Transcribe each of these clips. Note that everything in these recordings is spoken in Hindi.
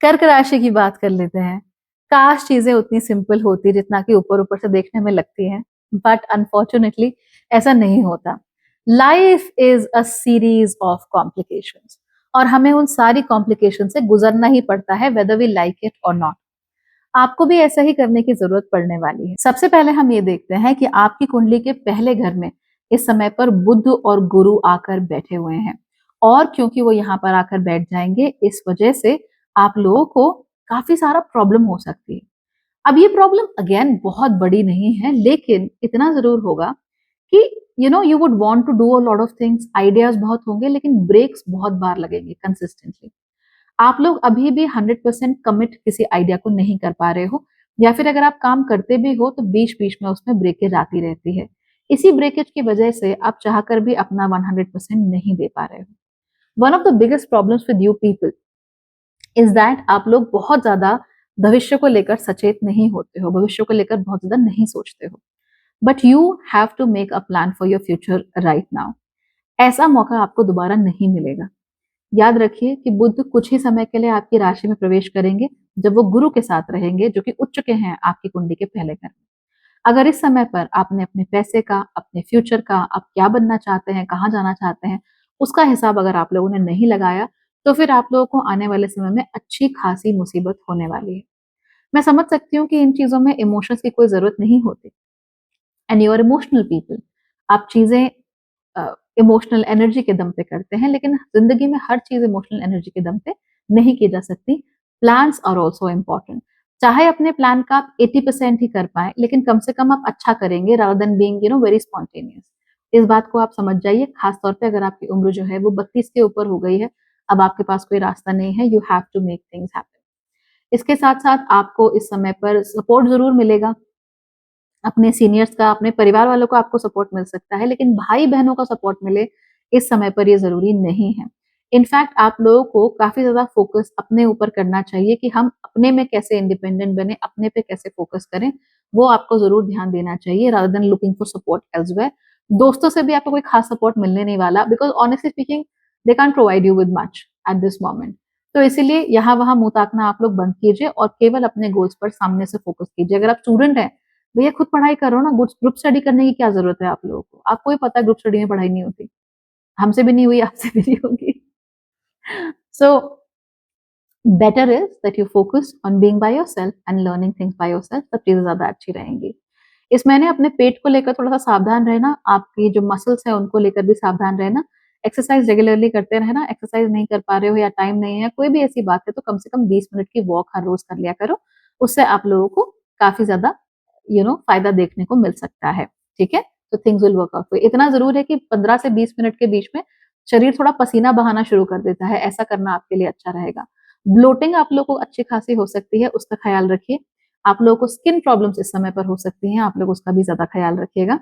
कर्क राशि की बात कर लेते हैं। काश चीजें उतनी सिंपल होती जितना कि ऊपर ऊपर से देखने में लगती हैं, बट अनफॉर्चुनेटली ऐसा नहीं होता। Life is a series of complications, और हमें उन सारी कॉम्प्लिकेशन से गुजरना ही पड़ता है, वेदर वी लाइक इट और नॉट। आपको भी ऐसा ही करने की जरूरत पड़ने वाली है। सबसे पहले हम ये देखते हैं कि आपकी कुंडली के पहले घर में इस समय पर बुध और गुरु आकर बैठे हुए हैं, और क्योंकि वो यहाँ पर आकर बैठ जाएंगे, इस वजह से आप लोगों को काफी सारा प्रॉब्लम हो सकती है। अब ये प्रॉब्लम अगेन बहुत बड़ी नहीं है, लेकिन इतना जरूर होगा कि you would want to do a lot of things, ideas बहुत होंगे, लेकिन ब्रेक्स बहुत बार लगेंगे कंसिस्टेंटली। आप लोग अभी भी 100% कमिट किसी आइडिया को नहीं कर पा रहे हो, या फिर अगर आप काम करते भी हो तो बीच बीच में उसमें ब्रेकेज आती रहती है। इसी ब्रेकेज की वजह से आप चाहकर भी अपना 100% नहीं दे पा रहे हो। One of the biggest problems with you people is that आप लोग बहुत ज्यादा भविष्य को लेकर सचेत नहीं होते हो, भविष्य को लेकर बहुत ज्यादा नहीं सोचते हो। But you have to make a plan for your future right now. ऐसा मौका आपको दोबारा नहीं मिलेगा। याद रखिए कि बुध कुछ ही समय के लिए आपकी राशि में प्रवेश करेंगे, जब वो गुरु के साथ रहेंगे, जो कि उच्च के हैं आपकी कुंडली के पहले घर में। अगर इस समय पर आपने अपने पैसे का, अपने फ्यूचर का, आप क्या बनना चाहते हैं, कहाँ जाना चाहते हैं, उसका हिसाब अगर आप लोगों ने नहीं लगाया, तो फिर आप लोगों को आने वाले समय में अच्छी खासी मुसीबत होने वाली है। मैं समझ सकती हूँ कि इन चीजों में इमोशंस की कोई जरूरत नहीं होती, and you are emotional people. आप चीजें इमोशनल एनर्जी के दम पे करते हैं, लेकिन जिंदगी में हर चीज इमोशनल एनर्जी के दम पे नहीं की जा सकती। Plans are also important. चाहे अपने प्लान का आप 80% ही कर पाए, लेकिन कम से कम आप अच्छा करेंगे, rather than being very spontaneous. इस बात को आप समझ जाइए, खासतौर पे अगर आपकी उम्र जो है वो 32 के ऊपर हो गई है, अब आपके पास कोई रास्ता नहीं है, you have to make things happen. इसके साथ साथ आपको इस समय पर सपोर्ट जरूर मिलेगा, अपने सीनियर्स का, अपने परिवार वालों को आपको सपोर्ट मिल सकता है, लेकिन भाई बहनों का सपोर्ट मिले इस समय पर ये जरूरी नहीं है। इनफैक्ट आप लोगों को काफी ज्यादा फोकस अपने ऊपर करना चाहिए कि हम अपने में कैसे इंडिपेंडेंट बने, अपने पे कैसे फोकस करें, वो आपको जरूर ध्यान देना चाहिए, rather than looking for support elsewhere. दोस्तों से भी आपको कोई खास सपोर्ट मिलने नहीं वाला, because honestly speaking they can't provide you with much at this moment. तो इसीलिए यहाँ वहां मुंह ताकना आप लोग बंद कीजिए और केवल अपने गोल्स पर सामने से फोकस कीजिए। अगर आप स्टूडेंट हैं, भैया खुद पढ़ाई करो ना, ग्रुप स्टडी करने की क्या जरूरत है आप लोगों को? आपको ही पता है ग्रुप स्टडी में पढ़ाई नहीं होती, हमसे भी नहीं हुई, आपसे भी नहीं होगी। So better is that you focus on being by yourself and learning things by yourself, तब चीजें ज्यादा अच्छी रहेंगी। इस महीने अपने पेट को लेकर थोड़ा सा सावधान रहना, आपकी जो मसल्स है उनको लेकर भी सावधान रहना। एक्सरसाइज रेगुलरली करते रहना। एक्सरसाइज नहीं कर पा रहे हो या टाइम नहीं है, कोई भी ऐसी बात है, तो कम से कम 20 मिनट की वॉक हर रोज कर लिया करो। उससे आप लोगों को काफी ज्यादा फायदा देखने को मिल सकता है। ठीक है, तो थिंग्स विल वर्क आउट। इतना जरूर है कि 15 से 20 मिनट के बीच में शरीर थोड़ा पसीना बहाना शुरू कर देता है, ऐसा करना आपके लिए अच्छा रहेगा। ब्लोटिंग आप लोगों को अच्छी खासी हो सकती है, उसका ख्याल रखिए। आप लोगों को स्किन प्रॉब्लम्स इस समय पर हो सकती हैं, आप लोग उसका भी ज्यादा ख्याल रखिएगा।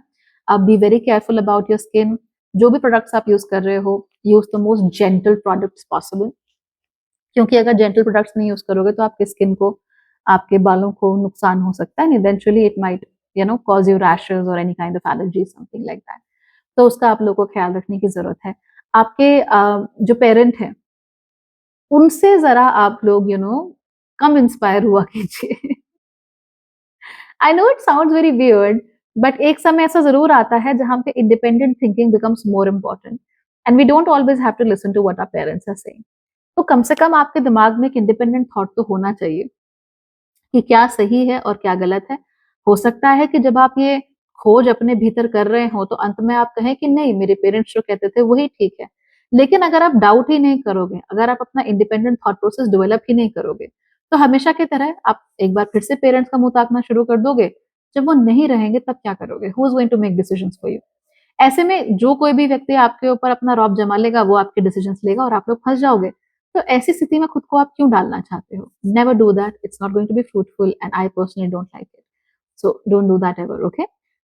आप be very careful about your skin. जो भी प्रोडक्ट्स आप यूज कर रहे हो, use the most gentle products possible, क्योंकि अगर जेंटल प्रोडक्ट्स नहीं यूज करोगे तो आपके स्किन को, आपके बालों को नुकसान हो सकता है, eventually it might cause you rashes और any kind of allergy, something like that. तो उसका आप लोगों को ख्याल रखने की जरूरत है। आपके जो पेरेंट हैं, उनसे जरा आप लोग कम इंस्पायर हुआ कीजिए। I know it sounds very weird, but एक समय ऐसा जरूर आता है जहां पे independent thinking becomes more important, and we don't always have to listen to what our parents are saying. तो कम से कम आपके दिमाग में एक इंडिपेंडेंट थॉट तो होना चाहिए कि क्या सही है और क्या गलत है। हो सकता है कि जब आप ये खोज अपने भीतर कर रहे हो तो अंत में आप कहें कि नहीं, मेरे पेरेंट्स जो कहते थे वही ठीक है। लेकिन अगर आप डाउट ही नहीं करोगे, अगर आप अपना इंडिपेंडेंट थॉट प्रोसेस डेवलप ही नहीं करोगे, तो हमेशा की तरह आप एक बार फिर से पेरेंट्स का मुंह ताकना शुरू कर दोगे। जब वो नहीं रहेंगे तब क्या करोगे? Who is going to make decisions for you? ऐसे में जो कोई भी व्यक्ति आपके ऊपर अपना रौब जमा लेगा, वो आपके डिसीजंस लेगा और आप लोग फंस जाओगे। तो ऐसी स्थिति में खुद को आप क्यों डालना चाहते हो? Never do that, it's not going to be fruitful and I personally don't like it. So don't do that ever, okay?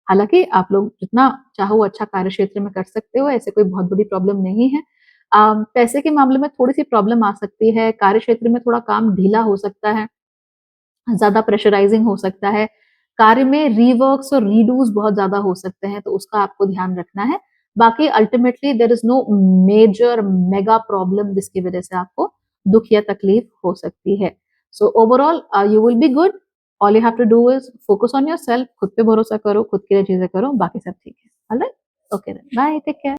हालांकि आप लोग जितना चाहो अच्छा कार्य क्षेत्र में कर सकते हो, ऐसे कोई बहुत बड़ी प्रॉब्लम नहीं है। पैसे के मामले में थोड़ी सी प्रॉब्लम आ सकती है, कार्य क्षेत्र में थोड़ा काम ढीला हो सकता है, ज्यादा प्रेशराइजिंग हो सकता है, कार्य में रीवर्क्स और रीडूज बहुत ज्यादा हो सकते हैं, तो उसका आपको ध्यान रखना है। बाकी ultimately there is no major mega problem जिसकी वजह से आपको दुख या तकलीफ हो सकती है। So overall you will be good. All you have to do is focus on your self. खुद पे भरोसा करो, खुद के लिए चीजें करो, बाकी सब ठीक है. Alright, okay then, bye, take care.